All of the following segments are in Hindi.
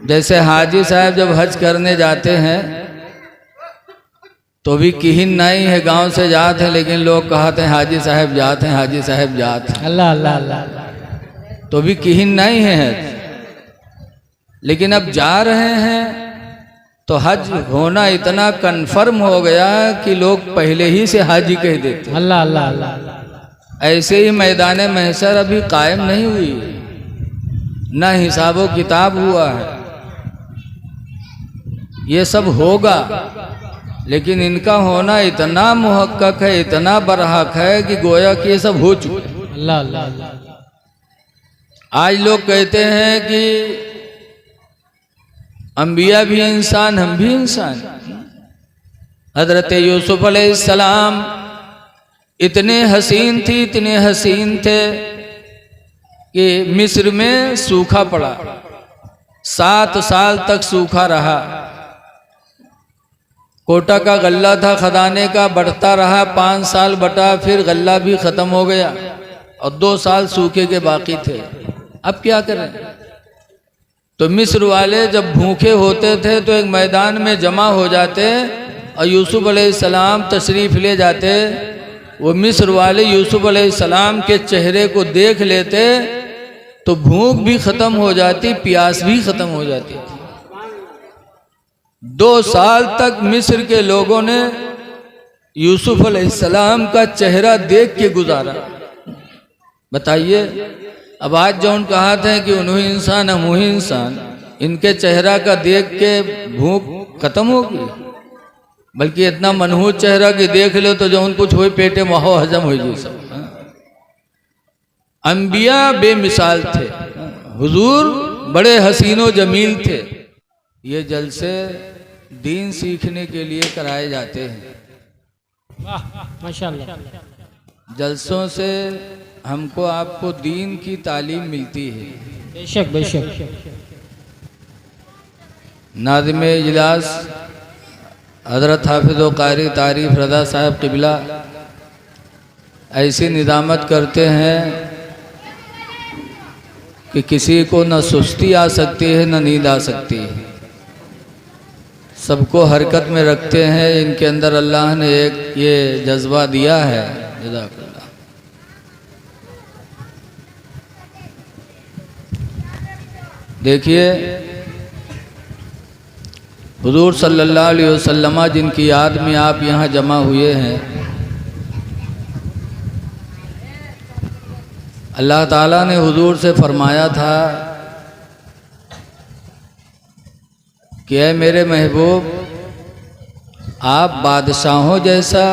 जैसे हाजी साहब जब हज करने जाते हैं तो भी किहिन नहीं है, गांव से जाते हैं, लेकिन लोग कहते हैं हाजी साहब जाते हैं, हाजी साहब जाते हैं। अल्लाह अल्लाह अल्लाह। तो भी किहिन नहीं है हज। लेकिन अब जा रहे हैं तो हज होना इतना कन्फर्म हो गया कि लोग पहले ही से हाजी कह देते। अल्लाह अल्लाह अल्लाह। ऐसे ही मैदान महशर अभी कायम नहीं हुई, न हिसाबो किताब हुआ है। ये सब होगा, लेकिन इनका होना इतना मुहक्कक है, इतना बरहक है कि गोया कि ये सब हो चुके। अल्लाह अल्लाह अल्लाह। आज लोग कहते हैं कि अंबिया भी इंसान, हम भी इंसान। हजरत यूसुफ अलैहिस्सलाम इतने हसीन थी, इतने हसीन थे कि मिस्र में सूखा पड़ा, 7 साल तक सूखा रहा। कोटा का गल्ला था खदाने का, बढ़ता रहा, 5 साल बटा, फिर गल्ला भी ख़त्म हो गया और 2 साल सूखे के बाकी थे। अब क्या करें? तो मिस्र वाले जब भूखे होते थे तो एक मैदान में जमा हो जाते और यूसुफ अलैहिस्सलाम तशरीफ़ ले जाते। वो मिस्र वाले यूसुफ अलैहिस्सलाम के चेहरे को देख लेते तो भूख भी ख़त्म हो जाती, प्यास भी ख़त्म हो जाती थी। 2 साल तक मिस्र के लोगों ने यूसुफ अलैहिस्सलाम का चेहरा देख के गुजारा। बताइए, अब आज जो उन कहा था कि उन्होंने इंसान हम वही इंसान, इनके चेहरा का देख के भूख खत्म होगी? बल्कि इतना मनहूस चेहरा कि देख लो तो जो उन कुछ हो पेटे महो हजम हो जी सब। अंबिया बेमिसाल थे, हुजूर बड़े हसीनो जमील थे। ये जलसे दीन सीखने के लिए कराए जाते हैं। माशाअल्लाह। जलसों से हमको आपको दीन की तालीम मिलती है। बेशक बेशक। नाज़िम इजलास हज़रत हाफिज़ व कारी तारीफ़ रज़ा साहब क़िबला ऐसी निज़ामत करते हैं कि किसी को न सुस्ती आ सकती है न नींद आ सकती है। सबको हरकत में रखते हैं। इनके अंदर अल्लाह ने एक ये जज्बा दिया है। जज़ाकल्लाह। देखिए, हुजूर सल्लल्लाहु अलैहि वसल्लम जिनकी याद में आप यहाँ जमा हुए हैं, अल्लाह ताला ने हुजूर से फरमाया था कि ऐ मेरे महबूब, आप बादशाहों जैसा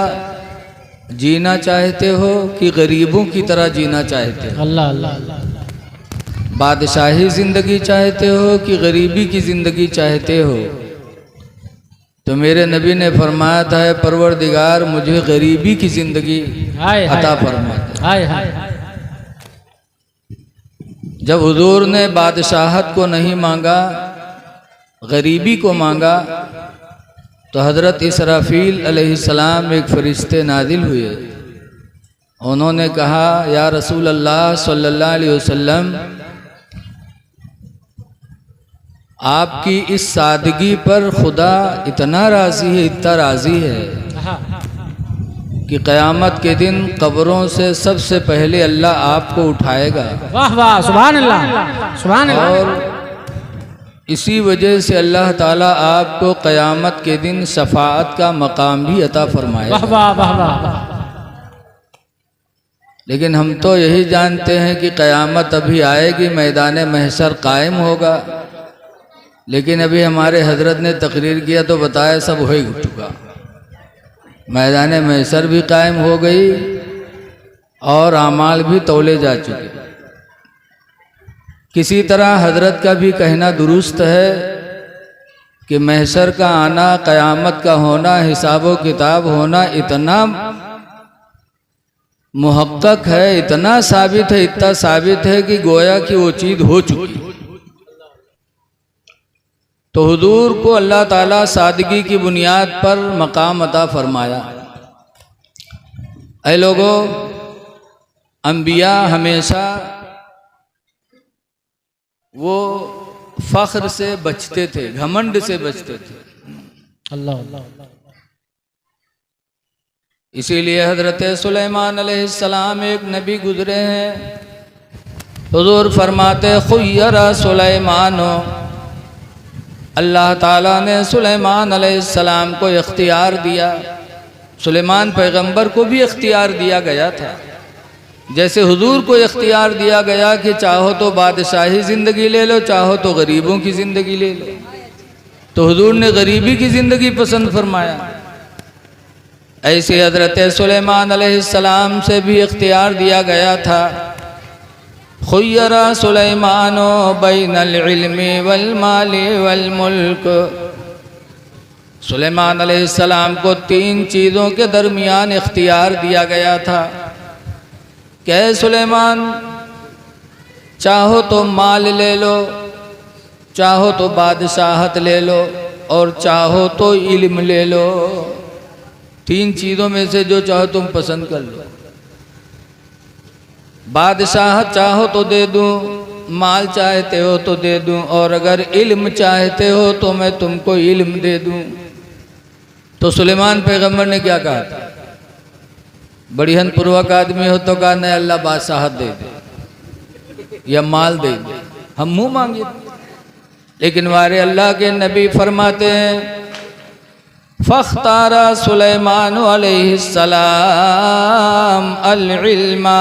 जीना चाहते हो कि गरीबों की तरह जीना चाहते हो? अल्लाह अल्लाह। बादशाही ज़िंदगी चाहते हो कि गरीबी की ज़िंदगी चाहते हो? तो मेरे नबी ने फरमाया था, परवरदिगार मुझे गरीबी की ज़िंदगी अता फरमा दे। जब हुजूर ने बादशाहत को नहीं मांगा, गरीबी को मांगा, तो हज़रत इसराफील अलैहिस्सलाम एक फ़रिश्ते नाजिल हुए। उन्होंने कहा, या रसूल अल्लाह सल्लल्लाहु अलैहि वसल्लम, आपकी इस सादगी पर खुदा इतना राज़ी है, इतना राज़ी है कि क़यामत के दिन कब्रों से सबसे पहले अल्लाह आपको उठाएगा। वाह वाह, सुभान अल्लाह सुभान अल्लाह। और इसी वजह से अल्लाह ताला आपको क़यामत के दिन शफाअत का मकाम भी अता फरमाएगा। वाह वाह वाह वाह। लेकिन हम तो यही जानते हैं कि क़यामत अभी आएगी, मैदान महशर कायम होगा। लेकिन अभी हमारे हजरत ने तकरीर किया तो बताया सब हो ही चुका। मैदान महशर भी कायम हो गई और आमाल भी तौले जा चुके। किसी तरह हजरत का भी कहना दुरुस्त है कि महशर का आना, क़यामत का होना, हिसाब व किताब होना इतना मुहक्कक है, इतना साबित है, इतना साबित है कि गोया कि वो चीज़ हो चुकी। तो हुजूर को अल्लाह ताला सादगी की बुनियाद पर मकाम अता फरमाया। ऐ लोगों, अंबिया हमेशा वो फख्र से बचते थे, घमंड से बचते थे। अल्लाह। इसीलिए हजरत सुलेमान अलैहिस्सलाम एक नबी गुजरे हैं, हुजूर फरमाते खुय्यरा सुलेमानो, अल्लाह ताला ने सुलेमान अलैहिस्सलाम को इख्तियार दिया। सुलेमान पैगंबर को भी इख्तियार दिया गया था, जैसे हुजूर को इख्तियार दिया गया कि चाहो तो बादशाही ज़िंदगी ले लो, चाहो तो गरीबों की ज़िंदगी ले लो। तो हुजूर ने गरीबी की ज़िंदगी पसंद फरमाया। ऐसे हजरत सुलेमान अलैहिस्सलाम से भी इख्तियार दिया गया था। खुय्यरा सुलेमानो बैनल इल्मी वल माली वल मुल्क, सुलेमान अलैहिस्सलाम को 3 चीज़ों के दरमियान इख्तियार दिया गया था। क्या सुलेमान, चाहो तो माल ले लो, चाहो तो बादशाहत ले लो, और चाहो तो इल्म ले लो। 3 चीज़ों में से जो चाहो तुम पसंद कर लो। बादशाहत चाहो तो दे दूं, माल चाहते हो तो दे दूं, और अगर इल्म चाहते हो तो मैं तुमको इल्म दे दूं। तो सुलेमान पैगंबर ने क्या कहा था? बढ़ियन पूर्वक आदमी हो तो कहा नहीं, अल्लाह बादशाहत दे दे या माल दे दे, हम मुंह मांगे। लेकिन हमारे अल्लाह के नबी फरमाते हैं फ़ख्तारा सुलेमान अलैहिस्सलाम अल इल्मा,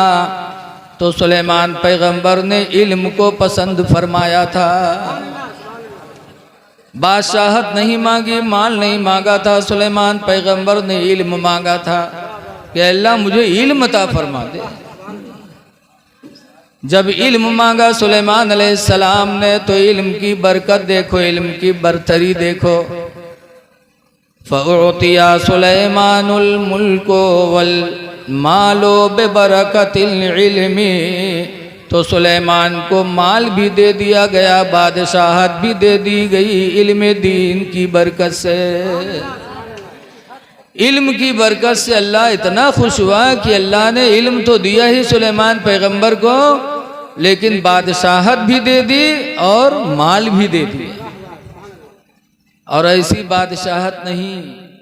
तो सुलेमान पैगंबर ने इल्म को पसंद फरमाया था। बादशाहत नहीं मांगी, माल नहीं मांगा था, सुलेमान पैगंबर ने इल्म मांगा था कि अल्लाह मुझे इल्म अता फरमा दे। जब इल्म मांगा सुलेमान अलैहिस्सलाम ने, तो इल्म की बरकत देखो, इल्म की बरतरी देखो। फ़उतिया सुलेमानुल मुल्को वल मालो बेबरकतिल इल्मी, तो सुलेमान को माल भी दे दिया गया, बादशाहत भी दे दी गई इल्म दीन की बरकत से। इल्म की बरकत से अल्लाह इतना खुश हुआ कि अल्लाह ने इल्म तो दिया ही सुलेमान पैगंबर को, लेकिन बादशाहत भी दे दी और माल भी दे दिया। और ऐसी बादशाहत नहीं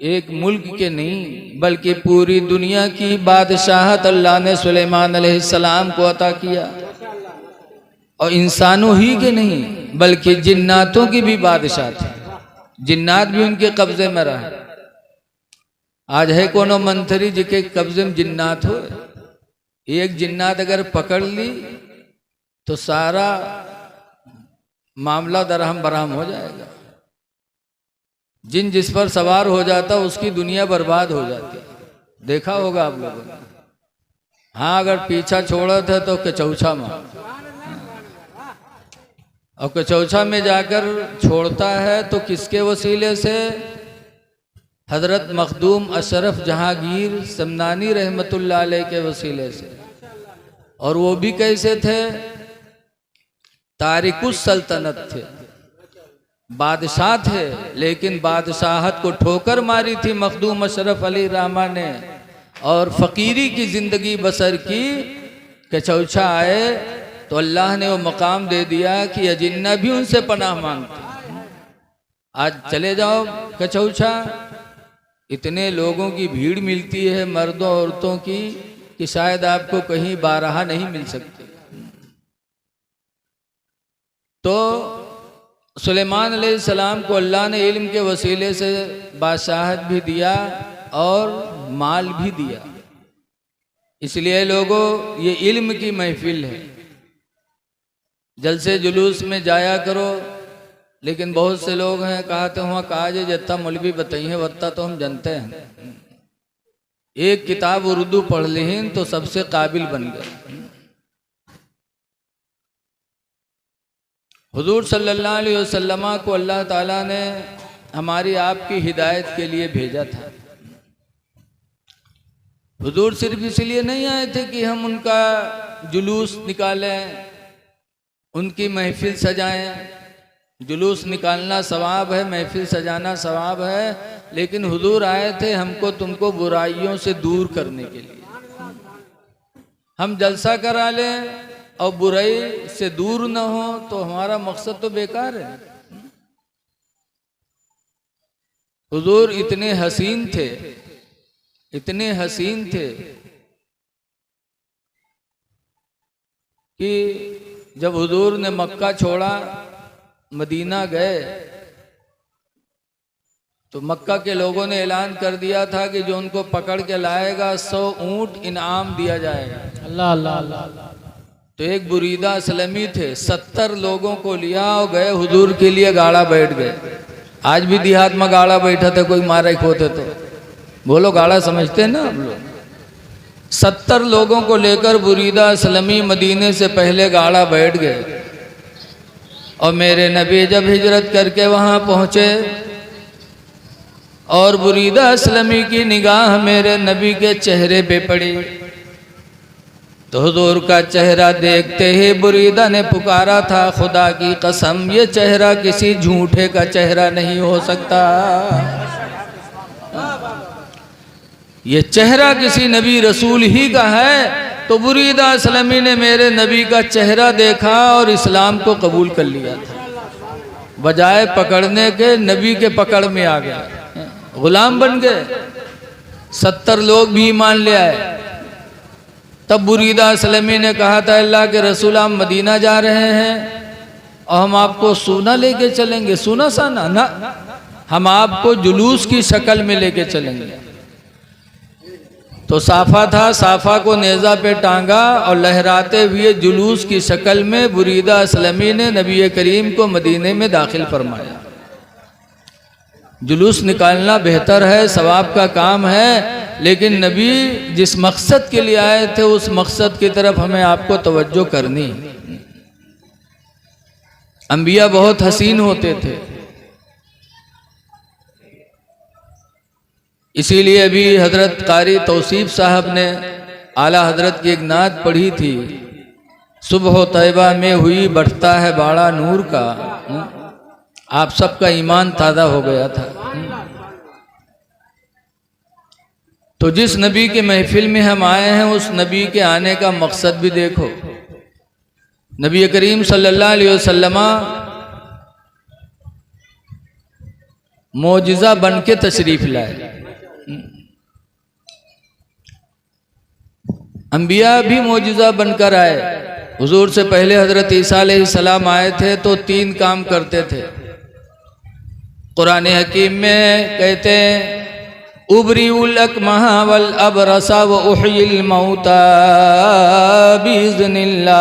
एक मुल्क के नहीं, बल्कि पूरी दुनिया की बादशाहत अल्लाह ने सुलेमान अलैहिस्सलाम को अता किया। और इंसानों ही के नहीं, बल्कि जिन्नातों की भी बादशाह थी, जिन्नात भी उनके कब्जे में रहा। आज है कोनो मंत्री जिसके कब्जे में जिन्नात हो, एक जिन्नात अगर पकड़ ली तो सारा मामला दरहम बरहम हो जाएगा। जिन जिस पर सवार हो जाता उसकी दुनिया बर्बाद हो जाती, देखा होगा आप लोगों ने। हाँ, अगर पीछा छोड़ा था तो कचौछा मार, और कचौछा में जाकर छोड़ता है तो किसके वसीले से? हजरत मखदूम अशरफ जहांगीर समनानी रहमतुल्लाह अलैह के वसीले से। और वो भी कैसे थे? तारिकुस सल्तनत थे, बादशाह थे, लेकिन बादशाहत को ठोकर मारी थी मखदूम अशरफ अली रहमा ने, और फ़कीरी की ज़िंदगी बसर की। कचौछा आए तो अल्लाह ने वो मकाम दे दिया कि अजिन्ना भी उनसे पनाह मांगते। आज चले जाओ कचौछा, इतने लोगों की भीड़ मिलती है, मर्दों औरतों की, कि शायद आपको कहीं बारहा नहीं मिल सकती। तो सुलेमान अलैहिस्सलाम को अल्लाह ने इल्म के वसीले से बादशाहत भी दिया और माल भी दिया। इसलिए लोगों, ये इल्म की महफिल है, जलसे जुलूस में जाया करो। लेकिन बहुत से लोग हैं, कहते हुआ कहा जे जत्ता मौलवी बताइए, वत्ता तो हम जानते हैं। एक किताब उर्दू पढ़ लीन तो सबसे काबिल बन गए। हुजूर सल्लल्लाहु अलैहि वसल्लम को अल्लाह ताला ने हमारी आपकी हिदायत के लिए भेजा था। हुजूर सिर्फ इसलिए नहीं आए थे कि हम उनका जुलूस निकालें, उनकी महफिल सजाएं। जुलूस निकालना सवाब है, महफिल सजाना सवाब है, लेकिन हुजूर आए थे हमको तुमको बुराइयों से दूर करने के लिए। हम जलसा करा लें और बुराई से दूर न हो तो हमारा मकसद तो बेकार है। हुजूर इतने हसीन थे, इतने हसीन थे कि जब हुजूर ने मक्का छोड़ा, मदीना गए, तो मक्का के लोगों ने ऐलान कर दिया था कि जो उनको पकड़ के लाएगा 100 ऊंट इनाम दिया जाएगा। अल्लाह अल्लाह अल्लाह। तो एक बुरीदा असलमी थे, 70 लोगों को लिया और गए हुजूर के लिए गाड़ा बैठ गए। आज भी देहात में गाड़ा बैठा था, कोई मारे खोते तो बोलो गाड़ा समझते हैं ना हम लोग। 70 लोगों को लेकर बुरीदा असलमी मदीने से पहले गाड़ा बैठ गए। और मेरे नबी जब हिजरत करके वहाँ पहुँचे और बुरीदा असलमी की निगाह मेरे नबी के चेहरे पे पड़ी, तो हुजूर का चेहरा देखते ही बुरीदा ने पुकारा था, खुदा की कसम ये चेहरा किसी झूठे का चेहरा नहीं हो सकता, ये चेहरा किसी नबी रसूल ही का है। तो बुरीदा असलमी ने मेरे नबी का चेहरा देखा और इस्लाम को कबूल कर लिया था। बजाय पकड़ने के नबी के पकड़ में आ गया, गुलाम बन गए। 70 लोग भी ईमान ले आए। तब बुरीदा असलमी ने कहा था, अल्लाह के रसूल हम मदीना जा रहे हैं और हम आपको सोना लेके चलेंगे। सोना साना ना, हम आपको जुलूस की शक्ल में लेके चलेंगे। तो साफा था, साफा को नेज़ा पे टांगा और लहराते हुए जुलूस की शक्ल में बुरीदा असलमी ने नबी करीम को मदीने में दाखिल फरमाया। जुलूस निकालना बेहतर है, सवाब का काम है, लेकिन नबी जिस मकसद के लिए आए थे उस मकसद की तरफ हमें आपको तवज्जो करनी। अंबिया बहुत हसीन होते थे, इसीलिए अभी हजरत कारी तौसीफ साहब ने आला हजरत की एक नात पढ़ी थी, सुबह तैबा में हुई बढ़ता है बाड़ा नूर का। आप सबका ईमान ताज़ा हो गया था। तो जिस नबी के महफिल में हम आए हैं उस नबी के आने का मकसद भी देखो। नबी करीम सल्लल्लाहु अलैहि वसल्लम मोजिज़ा बन के तशरीफ लाए। अंबिया भी मोजिज़ा बनकर आए। हुजूर से पहले हजरत ईसा अलैहिस्सलाम आए थे तो 3 काम करते थे। कुरान हकीम में कहते हैं, उबरीउल अकमह वल अबरसा व उहयिल मौता बिइज़्निल्लाह,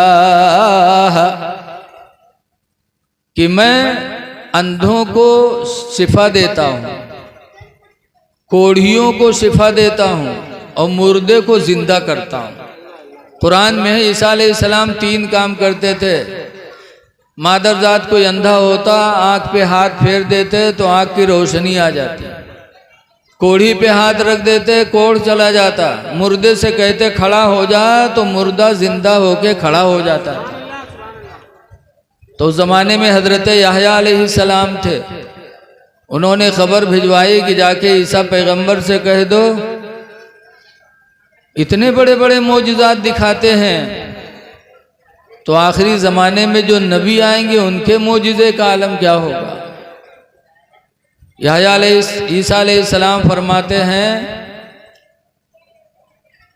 कि मैं अंधों को शिफा देता हूँ, कोढ़ियों को शिफा देता हूँ और मुर्दे को जिंदा करता हूँ। कुरान में ईसा अलैहिस्सलाम 3 काम करते थे। मादरजात कोई अंधा होता, आँख पे हाथ फेर देते तो आँख की रोशनी आ जाती, कोढ़ी पे हाथ रख देते कोढ़ चला जाता, मुर्दे से कहते खड़ा हो जा तो मुर्दा जिंदा होके खड़ा हो जाता। तो उस ज़माने में हजरत याहया अलैहिस्सलाम थे, उन्होंने खबर भिजवाई कि जाके ईसा पैगंबर से कह दो, इतने बड़े बड़े मोजिज़ात दिखाते हैं, तो आखिरी ज़माने में जो नबी आएंगे उनके मोजिज़े का आलम क्या होगा। याहया ईसा अलैहिस्सलाम फरमाते हैं,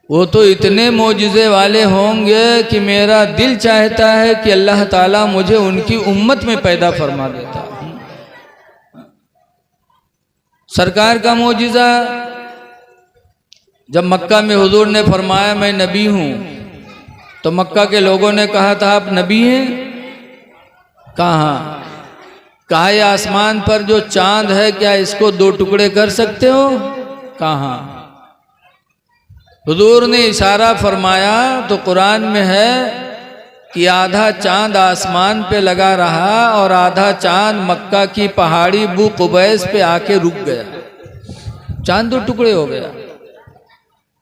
वो तो इतने मोजिज़े वाले होंगे कि मेरा दिल चाहता है कि अल्लाह ताला मुझे उनकी उम्मत में पैदा फरमा देता। सरकार का मोजिज़ा, जब मक्का में हुजूर ने फरमाया मैं नबी हूँ, तो मक्का के लोगों ने कहा था आप नबी हैं? कहा ये आसमान पर जो चांद है क्या इसको 2 टुकड़े कर सकते हो? कहा। हुजूर ने इशारा फरमाया तो कुरान में है कि आधा चांद आसमान पे लगा रहा और आधा चांद मक्का की पहाड़ी बू कुबैस पे आके रुक गया, चांद 2 टुकड़े हो गया।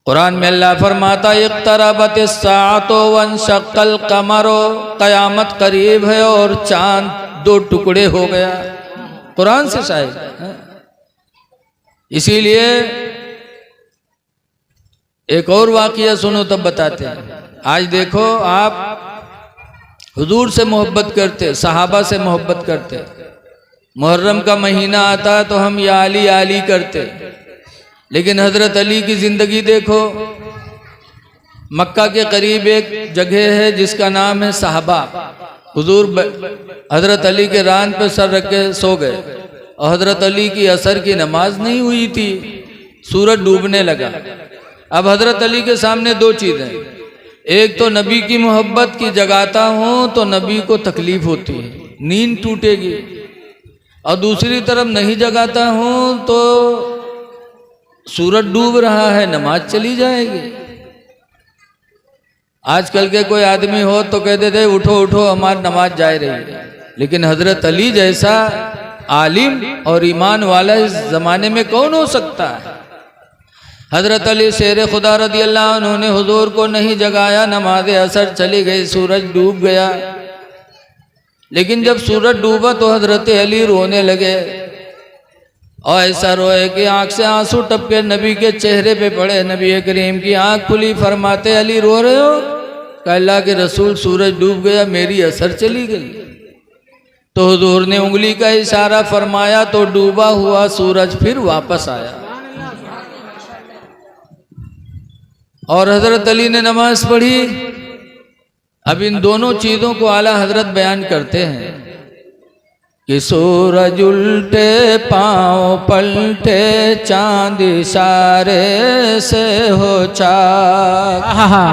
कुरान में अल्लाह फरमाता इक़्तरबतिस साअतो वंशक़्क़ल क़मरो, क़यामत करीब है और चांद 2 टुकड़े हो गया। कुरान से शायद। इसीलिए एक और वाक़या सुनो तब बताते हैं। आज देखो आप हुजूर से मोहब्बत करते, सहाबा से मोहब्बत करते। मुहर्रम का महीना आता तो हम या अली करते, लेकिन हज़रत अली की ज़िंदगी देखो। मक्का के करीब एक जगह है जिसका नाम है साहबा। हुजूर हज़रत अली के रान पे सर रख के सो गए और हज़रत अली की असर की नमाज नहीं हुई थी, सूरज डूबने लगा। अब हज़रत अली के सामने दो चीज़ें, एक तो नबी की मोहब्बत की जगाता हूँ तो नबी को तकलीफ होती है, नींद टूटेगी, और दूसरी तरफ नहीं जगाता हूँ तो सूरज डूब रहा है, नमाज चली जाएगी। आजकल के कोई आदमी हो तो कह देते उठो उठो हमारी नमाज जा रही है, लेकिन हज़रत अली जैसा आलिम और ईमान वाला इस ज़माने में कौन हो सकता है। हज़रत अली शेर खुदा रज़ी अल्लाह अन्हु ने हुजूर को नहीं जगाया, नमाज असर चली गई, सूरज डूब गया। लेकिन जब सूरज डूबा तो हज़रत अली रोने लगे और ऐसा रोए कि आंख से आंसू टपके नबी के चेहरे पे पड़े। नबी करीम की आंख खुली, फरमाते अली रो रहे हो? कहा अल्लाह के रसूल सूरज डूब गया, मेरी असर चली गई। तो हुजूर ने उंगली का इशारा फरमाया तो डूबा हुआ सूरज फिर वापस आया और हज़रत अली ने नमाज पढ़ी। अब इन दोनों चीज़ों को आला हज़रत बयान करते हैं कि सूरज उल्टे पाँव पलटे, चांद इशारे से हो चाक।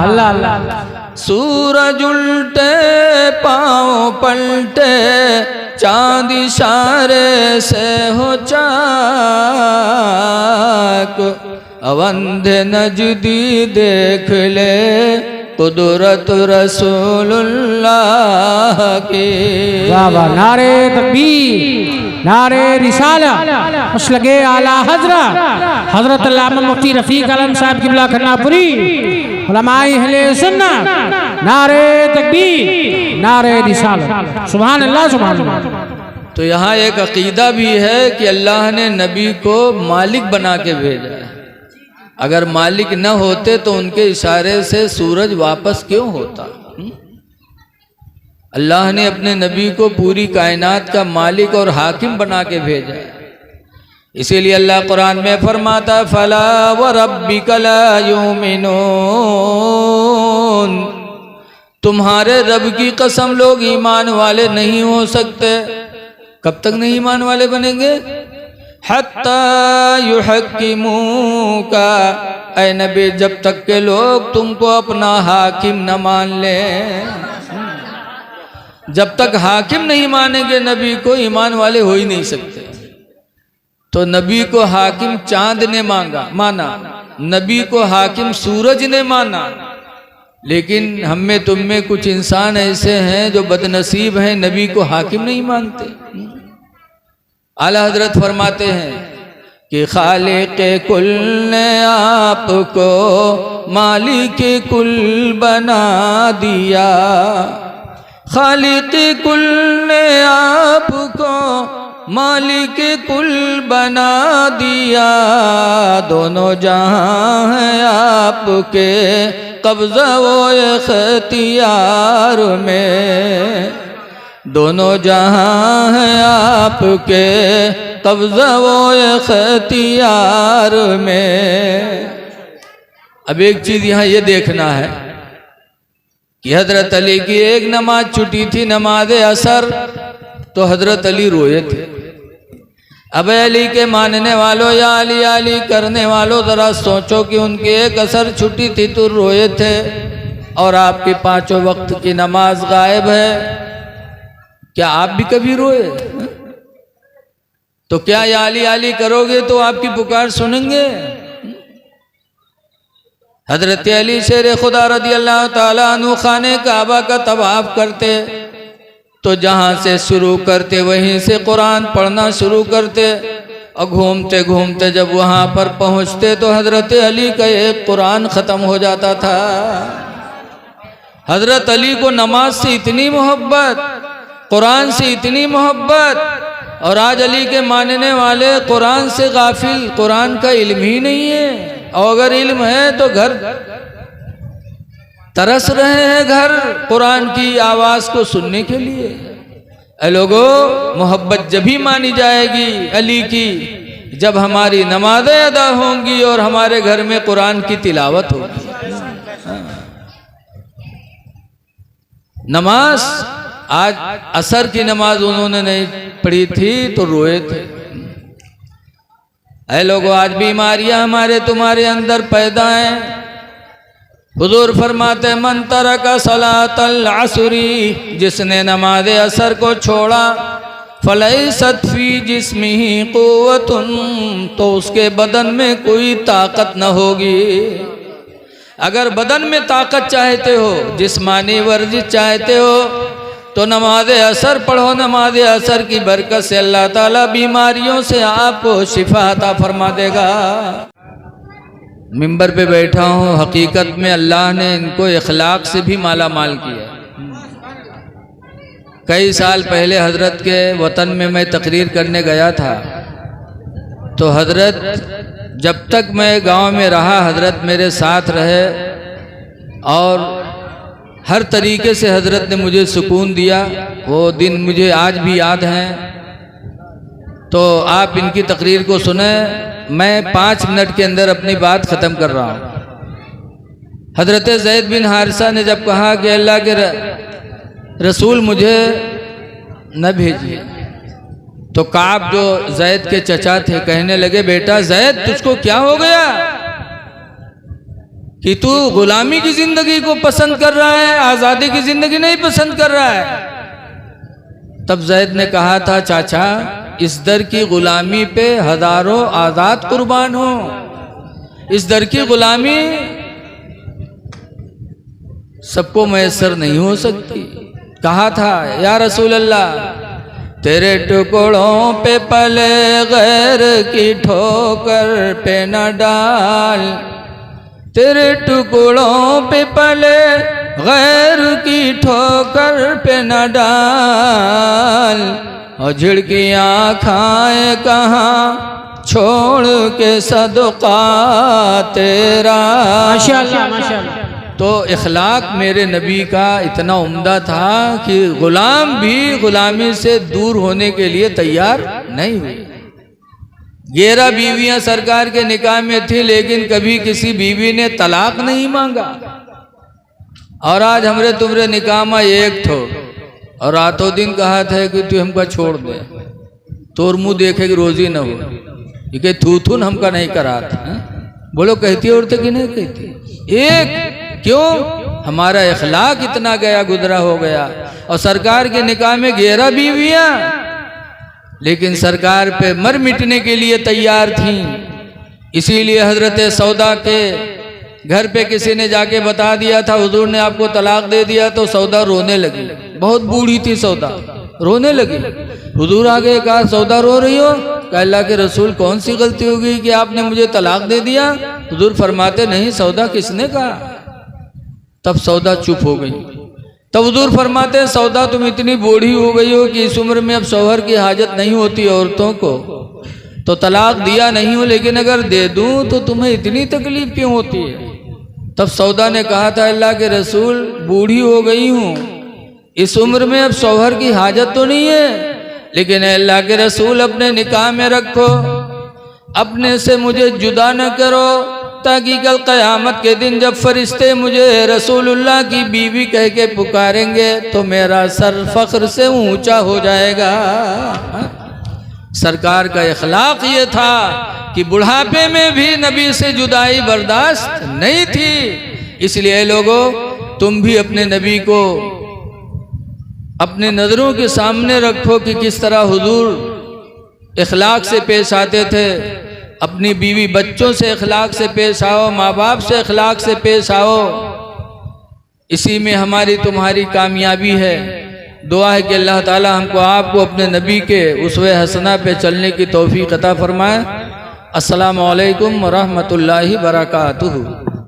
अल्लाह अल्लाह। सूरज उल्टे पाँव पलटे, चांद इशारे से हो चाक। अवंधे नजदी देख ले कुदरत रसूलुल्लाह की। वाह वाह, नारे तकबीर, नारे रिसाला, मसलके आला हजरत अल्लामा मुफ्ती रफ़ीक आलम साहब क़िबला खन्नापुरी, उलमाए अहले सुन्नत, नारे तकबीर, नारे रिसाला, सुभान अल्लाह सुभान अल्लाह। तो यहाँ एक अकीदा भी है कि अल्लाह ने नबी को मालिक बना के भेजा है। अगर मालिक न होते तो उनके इशारे से सूरज वापस क्यों होता? अल्लाह ने अपने नबी को पूरी कायनात का मालिक और हाकिम बना के भेजा। इसीलिए अल्लाह कुरान में फरमाता फला व रब्बिका ला युमिनून, तुम्हारे रब की कसम लोग ईमान वाले नहीं हो सकते। कब तक नहीं ईमान वाले बनेंगे? हत्ता युहक्किमूका, ऐ नबी जब तक के लोग तुमको अपना हाकिम न मान ले। जब तक हाकिम नहीं मानेंगे नबी को, ईमान वाले हो ही नहीं सकते। तो नबी को हाकिम चांद ने माना, नबी को हाकिम सूरज ने माना, लेकिन हम में तुम में कुछ इंसान ऐसे हैं जो बदनसीब हैं, नबी को हाकिम नहीं मानते। आला हजरत फरमाते हैं कि खालिक़े कुल ने आपको मालिके कुल बना दिया। खालिक़े कुल ने आपको मालिके कुल बना दिया। दोनों जहां हैं आपके कब्ज़ा व इख्तियार में, दोनों जहां हैं आपके कब्ज़ा व इख्तियार में। अब एक चीज़ यहाँ ये देखना है कि हज़रत अली की एक नमाज छुटी थी, नमाज असर, तो हज़रत अली रोए थे। अब अली के मानने वालों या अली करने वालों ज़रा सोचो कि उनकी एक असर छुटी थी तो रोए थे, और आपकी पांचों वक्त की नमाज गायब है। क्या आप भी कभी रोए? तो क्या या अली करोगे तो आपकी पुकार सुनेंगे? हजरत अली शेर खुदा रज़ी अल्लाह ताला अन्हु खाने काबा का तवाफ करते तो जहाँ से शुरू करते वहीं से कुरान पढ़ना शुरू करते, और घूमते घूमते जब वहाँ पर पहुँचते तो हजरत अली का एक कुरान ख़त्म हो जाता था। हजरत अली को नमाज से इतनी मोहब्बत, कुरान से इतनी मोहब्बत, और आज अली के मानने वाले कुरान से गाफिल, कुरान का इल्म ही नहीं है, और अगर इल्म है तो घर तरस रहे हैं घर कुरान की आवाज़ को सुनने के लिए। ऐ लोगों, मोहब्बत जब ही मानी जाएगी अली की जब हमारी नमाज़ें अदा होंगी और हमारे घर में कुरान की तिलावत होगी। नमाज, आज असर की नमाज उन्होंने नहीं पढ़ी थी तो रोए थे। ऐ लोगों, आज बीमारियां हमारे तुम्हारे अंदर पैदा हैं। हुजूर फरमाते मन तरका सलातल असरी, जिसने नमाज असर को छोड़ा, फलैसत फी जिस्मिही कुव्वतुन, तो उसके बदन में कोई ताकत न होगी। अगर बदन में ताकत चाहते हो, जिस्मानी वर्जिश चाहते हो, तो नमाज असर पढ़ो। नमाज असर की बरकत से अल्लाह ताला बीमारियों से आपको शिफा अता फरमा देगा। मिंबर पे बैठा हूँ, हकीकत में अल्लाह ने इनको इखलाक से भी माला माल किया। कई साल पहले हजरत के वतन में मैं तकरीर करने गया था, तो हजरत जब तक मैं गांव में रहा, हजरत मेरे साथ रहे और हर तरीके से हजरत ने मुझे सुकून दिया। वो दिन मुझे आज भी याद हैं। तो आप इनकी तकरीर को सुने। मैं 5 मिनट के अंदर अपनी बात ख़त्म कर रहा हूँ। हजरत ज़ैद बिन हारिसा ने जब कहा कि अल्लाह के रसूल मुझे न भेजिए, तो काब जो ज़ैद के चचा थे कहने लगे, बेटा ज़ैद तुझको क्या हो गया कि तू गुलामी की जिंदगी को पसंद कर रहा है, आज़ादी की जिंदगी नहीं पसंद कर रहा है। तब ज़ैद ने कहा था, चाचा इस दर की गुलामी पे हजारों आज़ाद कुर्बान हो, इस दर की गुलामी सबको मैसर नहीं हो सकती। कहा था, या रसूल अल्लाह तेरे टुकड़ों पे पले गैर की ठोकर पे न डाल, तेरे टुकड़ों पे पले गैर की ठोकर पे न डाल, और झिड़कियाँ खाए कहाँ छोड़ के सदका तेरा। माशाअल्लाह माशाअल्लाह। तो इखलाक मेरे नबी का इतना उम्दा था कि गुलाम भी गुलामी से दूर होने के लिए तैयार नहीं हुए। 11 बीवियां सरकार के निकाह में थी, लेकिन कभी किसी बीवी ने तलाक नहीं मांगा। और आज हमरे तुमरे निकाह में एक थो और रातों दिन कहा था कि तू हमका छोड़ दे, तोर मुँह देखे कि रोजी न हो, ये थू थून हमका नहीं करा था। बोलो कहती औरतें कि नहीं कहती? एक क्यों? हमारा इखलाक इतना गया गुजरा हो गया। और सरकार के निकाह में 11 बीवियां, लेकिन सरकार पे मर मिटने के लिए तैयार थीं। इसीलिए हजरत सौदा के घर पे किसी ने जाके बता दिया था हुजूर ने आपको तलाक दे दिया, तो सौदा रोने लगी। बहुत बूढ़ी थी सौदा, रोने लगी। हुजूर आगे कहा, सौदा रो रही हो? कहा, अल्लाह के रसूल कौन सी गलती हो गई कि आपने मुझे तलाक दे दिया? हुजूर फरमाते, नहीं सौदा किसने कहा? तब सौदा चुप हो गई। तब हुजूर फरमाते हैं, सौदा तुम इतनी बूढ़ी हो गई हो कि इस उम्र में अब शौहर की हाजत नहीं होती औरतों को, तो तलाक दिया नहीं हो, लेकिन अगर दे दूं तो तुम्हें इतनी तकलीफ क्यों होती है? तब सौदा ने कहा था, अल्लाह के रसूल बूढ़ी हो गई हूँ, इस उम्र में अब शौहर की हाजत तो नहीं है, लेकिन अल्लाह के रसूल अपने निकाह में रखो, अपने से मुझे जुदा न करो, ताकि कल क़यामत के दिन जब फरिश्ते मुझे रसूलुल्लाह की बीवी कह के पुकारेंगे तो मेरा सर फख्र से ऊंचा हो जाएगा। सरकार का इखलाक ये था कि बुढ़ापे में भी नबी से जुदाई बर्दाश्त नहीं थी। इसलिए लोगों, तुम भी अपने नबी को अपने नज़रों के सामने रखो कि किस तरह हुजूर इखलाक से पेश आते थे। अपनी बीवी बच्चों से इखलाक से पेश आओ, माँ बाप से इखलाक से पेश आओ। इसी में हमारी तुम्हारी कामयाबी है। दुआ है कि अल्लाह ताला हमको आपको अपने नबी के उसवे हसना पे चलने की तौफीक अता फरमाए। अस्सलामु अलैकुम व रहमतुल्लाहि व बरकातुहू।